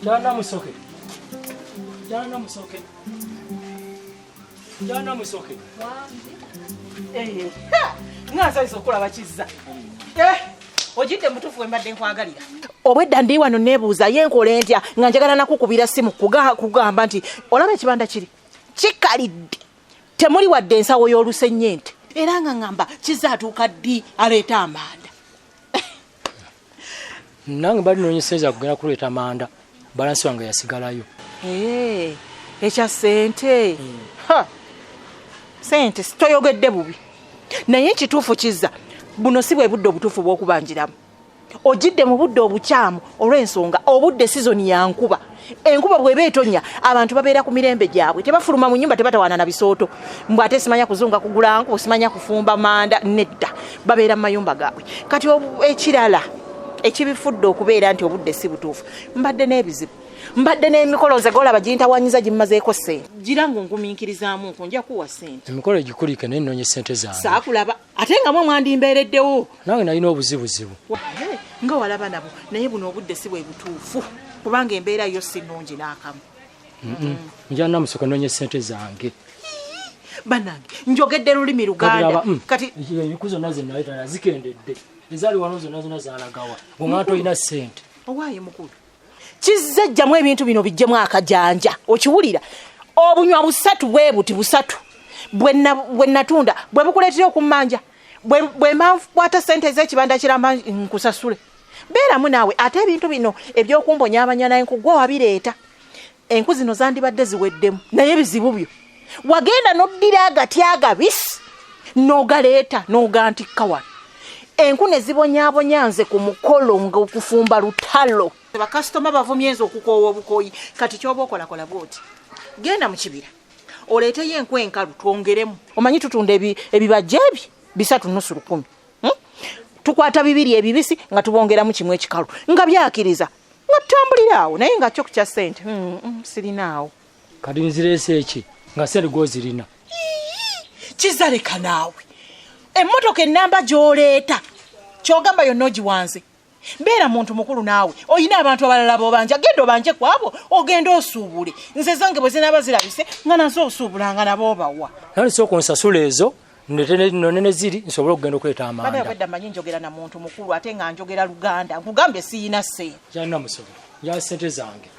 Jana musoke. Jana musoke. Jana musoke. Ngaza isokola bakiza. Ojidde mutufu embadde nkwagalira. Obwedda ndi wano nebuuza yenkole ntya nga njagala nakukubira simu kugamba nti olaba ekibanda kiri kikalidde temuli wadde ensawo y'olusennyente era nga ngamba kizaatuuka ddi aleeta amanda. Nange bali nonyeseza kugenda kuleeta amanda balansi wange yasigalayo. Ekya sente. Sente sitoyogedde bubi naye ekituufu kizza buno si bwe budde obutuufu bw'okubanjiramu. Ojidde mu budde obukyamu olw'ensonga obudde sizoni ya nkuba. Enkuba bw'eba etonnya abantu babeera ku mirembe gyabwe tebafuluma mu nnyumba tebatawaana na bisooto. Mbw ate simanya kuzunga kugula nku simanya kufumba manda nedda babeera mu mayumba gaabwe. Kati ekirala ekibifudde okubeera nti obudde si butuufu mbadde n'ebizibu mbadde n'emikolo nze golaba gintawanyiza gimmazeeko ssente gira ngungumiikirizaamu nko nja kuwa ssente. Emikolo egikulike naye nnonye ssente zange. Saakulaba ate nga mwe mwandimbeereddewo. Nange nalina obuzibuzibu. Nga walaba nabo naye buno obudde si bwe butuufu kubanga embeera yo si nnungi n'akamu. Njana musoke nnonye ssente zange. Bannange njogedde lulimi Luganda. Kati enku zonna ze naleta zikendedde. Ezaali wano zonna zaalagawa. Bw'omwana olina ssente. Owaaye mukulu. Kizajjamu ebintu bino bijjemu akajanja. Okiwulira? Obunywa busatu bwe buti busatu. Bwe natunda bwe bukuleetera okummanja. Bwe mankwata ssente ez'ekibanda kiramba nkusasule. Beeramu naawe ate ebintu bino ebyokumbonyaabanya n'enku gwe wabireeta. Enku zino zandibadde ziweddemu naye bizibu byo. Wagenda n'oddira agati agabisi n'ogaleeta n'ogantikka wano. Enku ne zibonyaabonya nze ku mukolo ng'okufumba lutalo. Bakasitoma bavumye enzo okukoowa obukoyi kati ky'oba okolakola bw'oti. Genda mu kibira oleeteyo enku enkalu twongeremu. Omanyi tutunda ebibajja ebi 3.10. Tukwata 2 ebibisi nga tubongeramu kimu ekikalu nga byakiriza nga tutambulira awo naye nga kyo kya ssente sirinaawo. Kati nzireese eki nga sente gozirina. Kizaleka naawe emmotoka ennamba gy'oleeta ky'ogamba yonna ogiwanze. Beera muntu mukulu naawe oyina abantu abalala b'obanja genda obanje kwabo ogenda osuubule. Nze zange bwe zinaaba zirabise nga nazo osuubulanga nabo obawa. Nali sooka onsasula ezo none ziri nsobola okugenda okuleeta amanda. Baba obwedda mmanyi njogera na muntu mukulu ate nga njogera Luganda nkugambye siyina ssente. Jana musoke ya ssente zange.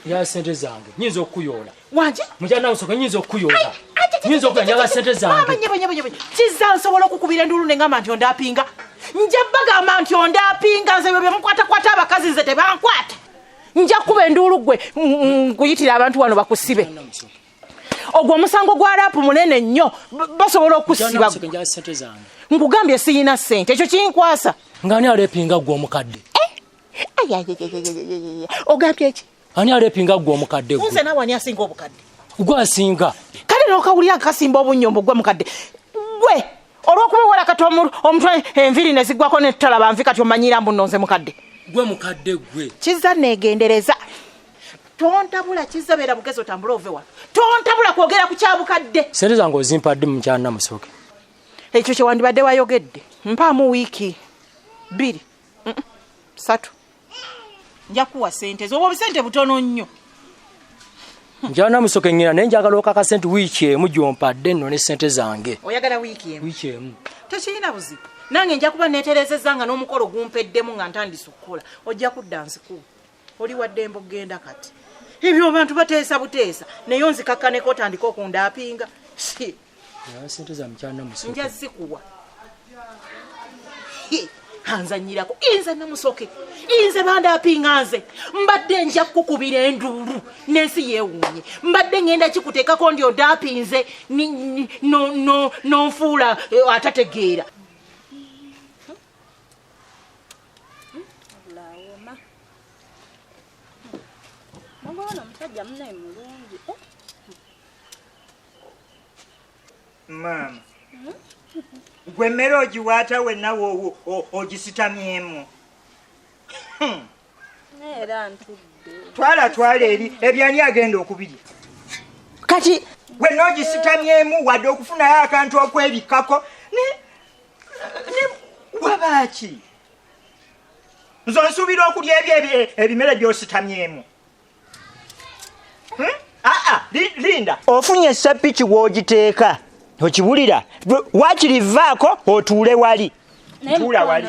Ya ssente zange nyinza okuyoola. Wanje? Mujana musoke nyinza okuyoola. Nyinza okuyoola ssente zange. Kiza nsobola okukubira endulu ne ngamba nti ondapinga. Nja bagamba nti ondapinga nze bye mukwata abakazi nze tebankwata. Nja kuba endulu gwe nkuyitira abantu wano bakusibe. Ogwo omusango gwa rapu munene nnyo basobola okusiba. Nkugambye siyina ssente ekyo kinkwasa. Ngani alepinga gwe omukadde? Ogambye eki? Ani alepinga gwe omukadde gwe? Nze nawe ani asinga obukadde? Gwe asinga. Kale n'okawulira akasimba obunyombo gwe mukadde. Gwe olw'okuba wala kati omutwe enviri ne zigwako ne tutalaba nvi kati omanyira mbu nze mukadde. Gwe mukadde gwe. Kiza neegendereza. Tontabula kiza beera bugezo tambula ove wano. Tontabula kwogera ku kyabukadde. Ssente zange ozimpadde mu kyana musoke. Ekyo kye wandibadde wayogedde. Mpaamu wiiki 2, 3. Nja kuwa ssente zo obusente butono nnyo. Njana musoke ngira naye njagala okaka ssente wiiki emu gy'ompadde nno ne ssente zange. Oyagala wiiki emu? Wiiki emu. Tekirina buzibu. Nange nja kuba neeterezezza nga n'omukolo gumpeddemu nga ntandise okukola. Ojja kudda nzikuwa. Oli wadde mbogenda kati. Ebyo abantu bateesa buteesa naye onzikakkaneko otandika okundapinga. Ya ssente za mkyana musoke. Nja zikuwa. Hanzanyirako inze namusoke. Inze bandapinga nze. Mbadde nja kukubira endulu n'ensi yeewuunye. Mbadde ngenda kikuteekako ndi ondapinze n'onfuula atategeera. Mama. Gwe mmere ogiwaata wenna ogisitamyemu. Era ntudde. Twala eri ebyani agenda okubirya. Kati wenna ogisitamyemu wadde okufunayo akantu okwebikako ne wabaaki. Nzo nsuubira okulya ebyo ebimere by'ositamyemu. Linda ofunye sapiki wogiteeka okibulira wakirivaako otuule wali tuula wali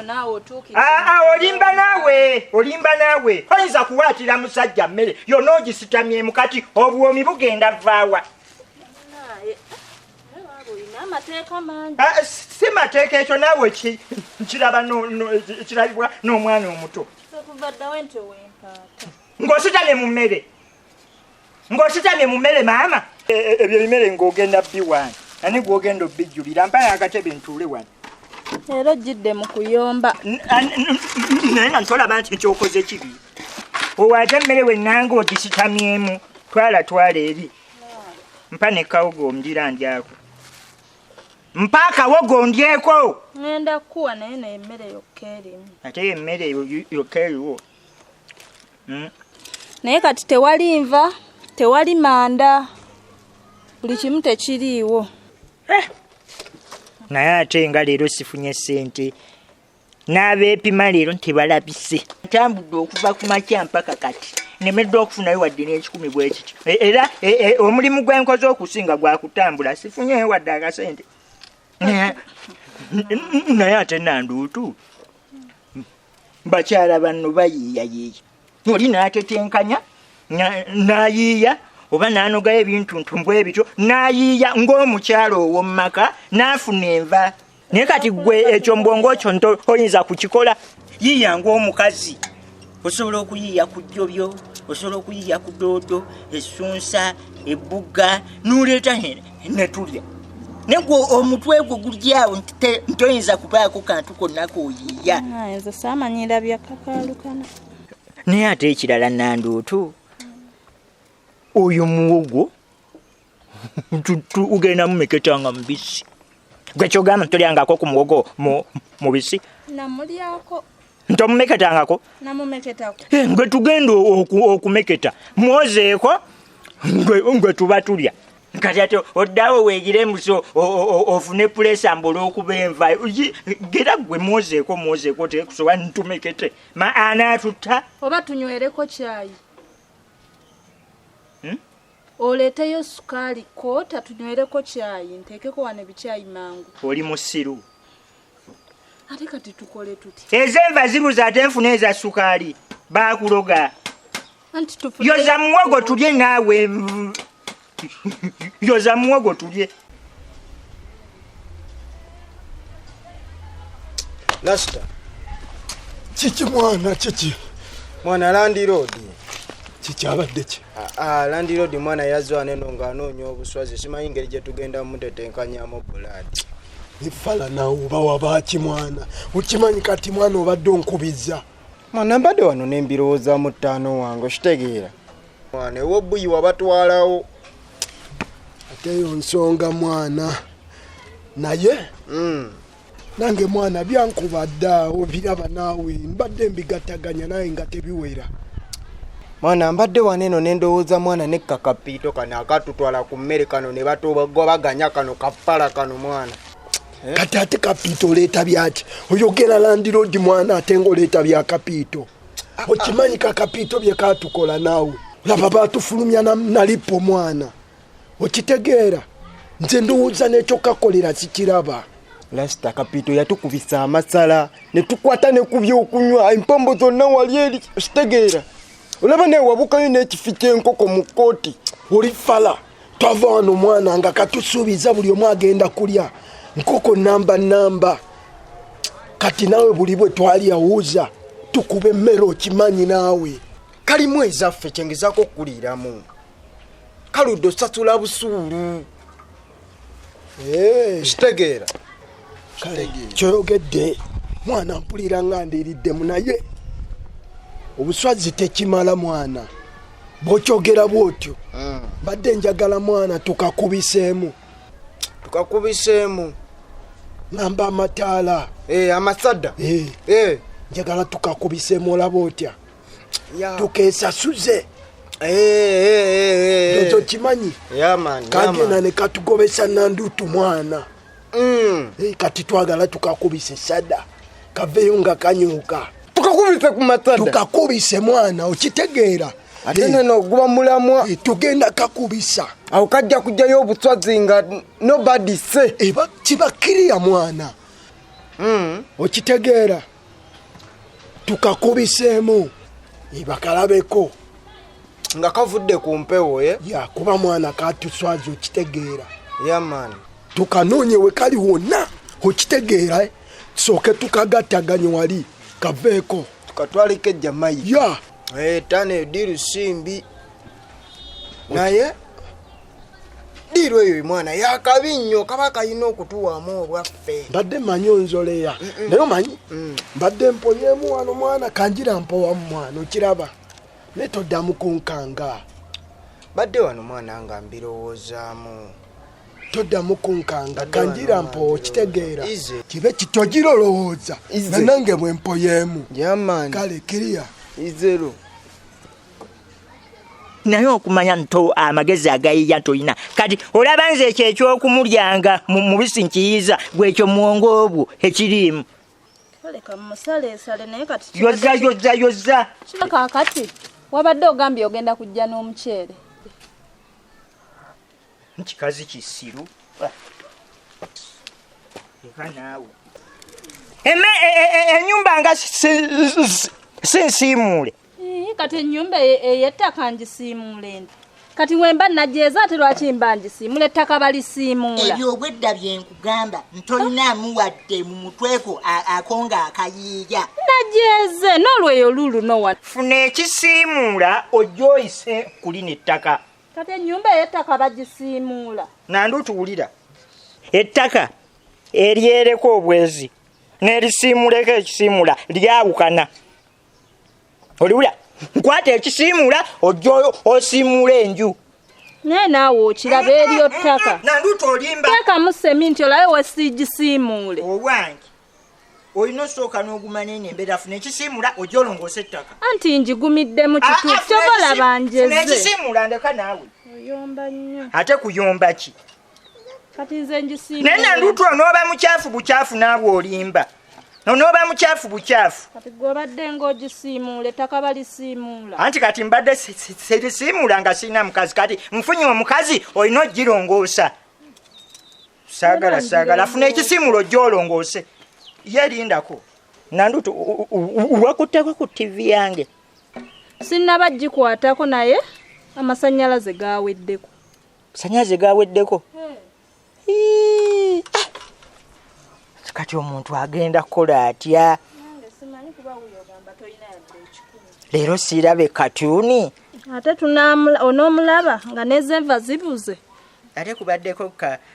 olimba naawe oyinza kuwaatira musajja mmere yonna ogisitamyemu kati obwomi bugenda vaawa si mateeka ekyo naawe kirabibwa n'omwana omuto ng'ositamye mu mmere maama ebyo bimere ng'ogenda biwaani ani gwogenda obijjulira mpaya akatebe ntuule wano era jidde mu kuyomba naye nga ntolaba nti nkyokoze kibi owaate emmere wennanga ogisitamyemu twala eri mpa ne kawogo ndira ndyako mpa akawogo ndyeko ngenda kuwa naye n'emmere yokka erimu ate emmere yokka eriwo naye kati tewali nva tewali manda buli kimu tekiriiwo naye ate nga leero sifunye ssente n'abeepima leero tebalabise ntambudde okuva ku makya mpaka kati nemeddwa okufunayo wadde n'ekikumi bwe kiti era omulimu gwenkoze okusinga gwakutambula sifunyeyo wadde akasente naye ate nanduutu bakyala banno bayiiyayiiya oli n'atetenkanya n'ayiiya oba n'anogayo ebintu bwe bityo n'ayiiya ng'omukyalo ow'omu maka n'afuna enva naye kati gwe ekyo mbwongo kyo nto oyinza kukikola yiiya ng'omukazi osobola okuyiiya ku jjobyo osobola okuyiiya ku doodo essunsa ebbuga n'oleeta ne tulya negwe omutwe gwe gulyawo ntoyinza kubaako kantu konna kooyiiya nze saamanyira byakakaalukana naye ate ekirala nanduutu oyo muwogo ugenda mumeketanga mubisi gwe kyogamba ntolyangako ku muwogo mubisi namulyako ntomumeketangako namumeketako gwe tugenda okumeketa mwozeeko gwe tuba tulya kati ate oddawo weegiremuso ofune pulesa mbula okuba enva gera gwe mwozeeko tekusoba ntumekete ma anaatutta oba tunywereko kyayi oleeteyo sukaali koota tunywereko kyayi nteekeko wane bikyayi mangu oli musiru ate kati tukole tuti ez'enva zibuza ate nfuna eza sukaali baakuloga yoza muwogo tulye naawe yoza muwogo tulye Lasta kiki mwana kiki mwana landiroodi kiki abadde ki landiroodi mwana yazwa neno ng'anoonya obuswazi simanyi ngeri gye tugenda mutetenkanyamu bulaadi ifala nawe oba wabaaki mwana ukimanyi kati mwana obadde onkubiza mwana mbadde wano n'embirowooza mu ttaano wange okitegeera mwana ew'obbuyi wabatwalawo ate eyo nsonga mwana naye nange mwana byankubadda obiraba naawe mbadde mbigataganya naye nga tebiwera mwana mbadde waneno nendowooza mwana nekkakapiito kano akatutwala ku mmere kano ne batugobaganya kano kafala kano mwana kati ate kapiito oleeta byaki oyogera landiroodi mwana ate ngaoleeta bya kapiito okimanyi kakapiito bye katukola naawe laba batufulumya nalipo mwana okitegeera nze ndowooza nekyo kakolera sikiraba lasita kapiito yatukubisa amasala ne tukwata ne ku byokunywa empombo zonna wali eri okitegeera olaba naye wabukayo n'ekifi ky'enkoko mu kkooti oli fala twava wano mwana nga katusuubiza buli omu agenda kulya nkoko namba kati naawe buli bwe twali awuuza tukuba emmere okimanyi naawe kalimu ezaffe kyengezaako okuliiramu kaludde osasula busuulu kitegeera kyoyogedde mwana mpulira nga ndiiriddemu naye obuswazi tekimala mwana bw'okyogera bw'otyo badde njagala mwana tukakubiseemu ngamba amataala amasadda njagala tukakubiseemu olaba otya tukeesasuze dozo kimanyi kagenda ne katugobesa nanduutu mwana kati twagala tukakubise sadda kaveeyo nga kanyuuka tukakubise ku masada tukakubise mwana okitegeera ate neno guba mulamwa tugenda kakubisa awo kajja kujjayo obuswazi nga nobody say eba kibakiriya mwana okitegeera tukakubiseemu ibakalabeko nga kavudde ku mpewo ya kuba mwana katuswazi okitegeera yaman tukanoonye we kali wonna okitegeera tusooke tukagattaganye wali kaveeko tukatwaleko ejjamayi ya tane diru simbi naye diru eyo mwana yakabi nnyo kaba kayina okutuwaamu olwaffe mbadde manyi onzoleya naye omanyi mbadde mpoyeemu wano mwana kanjira mpowamu mwana okiraba naye toddamu kunkanga badde wano mwana nga mbirowoozaamu toddamu kunkanga kanjira mpowo okitegeera kibe kitogirolowooza nanange bwe mpoyeemu kale kiriya izero naye okumanya nto amagezi agayiya toyina kati olaba nze ekyo ekyokumulyanga mu bisi nkiyiza gwekyo muwongo obwo ekirimu yozza kakati wabadde ogambye ogenda kujja n'omuceere nkikazi kisiru naawe enyumba nga sinsiimuule kati ennyumba ey'ettaka ngisiimuule ndi kati wemba najeeza ate lwaki mba ngisiimuula ettaka balisiimuula ebyobwedda byenkugamba ntolinamu wadde mu mutweko akonga akayiiya najeeze n'olweyo lulu nowa funa ekisiimuula ojja oyise kuli n'ettaka kati ennyumba ey'ettaka bagisiimuula nandu tuwulira ettaka eryereko obwezi n'erisiimuleko ekisiimuula lyawukana oliwulira nkwata ekisiimuula ojja osiimuula enju naye naawe okiraba eryo ttaka nandu tolimba teekamu seminti olabe wesigisiimuule owange olina osooka n'ogumanya embeera funa ekisiimuula ojja olongoosa ettaka anti njigumidde mu kituufu kyobola banjeze ekisiimuula ndeka naawe oyomba nnyo ate kuyomba ki kati nze njisiimuula naye nandutu onooba mukyafu bukyafu naawe olimba onooba mukyafu bukyafu kati gwobadde ng'ogisiimuula ettaka balisiimuula anti kati mbadde serisiimuula nga sirina mukazi kati nfunye omukazi olina ogirongoosa saagala funa ekisiimuula ojja olongoose yerindako nandutu wakutteko ku tivi yange sinnaba gikwatako naye amasannyalaze gaweddeko sannyalaze gaweddeko kati omuntu agenda kukola atya leero siirabe katuuni ate onoomulaba nga n'ezenva zibuze ate kubaddeko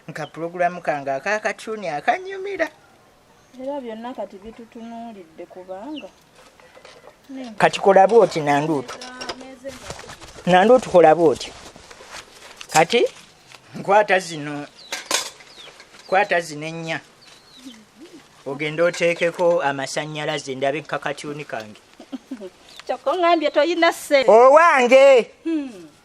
nka pulogulamu kange akakatuuni akanyumira era byonna kati bitutunuulidde kubanga kati kolabe oti nanduutu kolabe oti kati nkwata zino ennya ogenda oteekeko amasannyalaze ndabe kakatuuni kange kyokka ngambye toyina ssente owange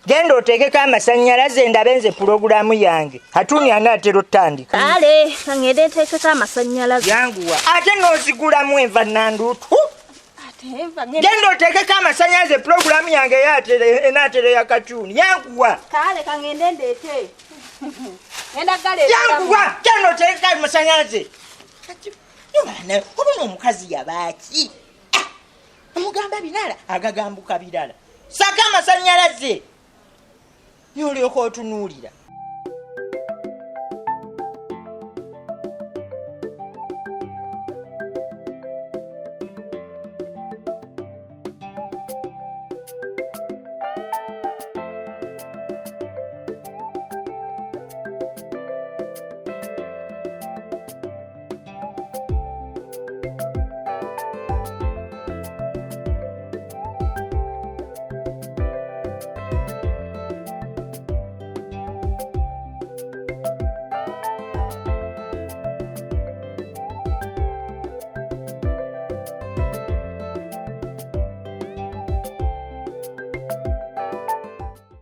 genda oteekeko amasannyalaze ndabe nze pulogulamu yange katuuni anaatera otandika kale kangende nteekeko amasannyalaze yanguwa ate n'ozigulamu enva nanduutu genda oteekeko amasannyalaze pulogulamu yange enaatera ya katuuni yanguwa kale kangende ndeete yanguwa genda oteekeko amasannyalaze oba n'omukazi yabaaki omugamba binala agagambuka birala saka amasannyalaze n'olyoka otunuulira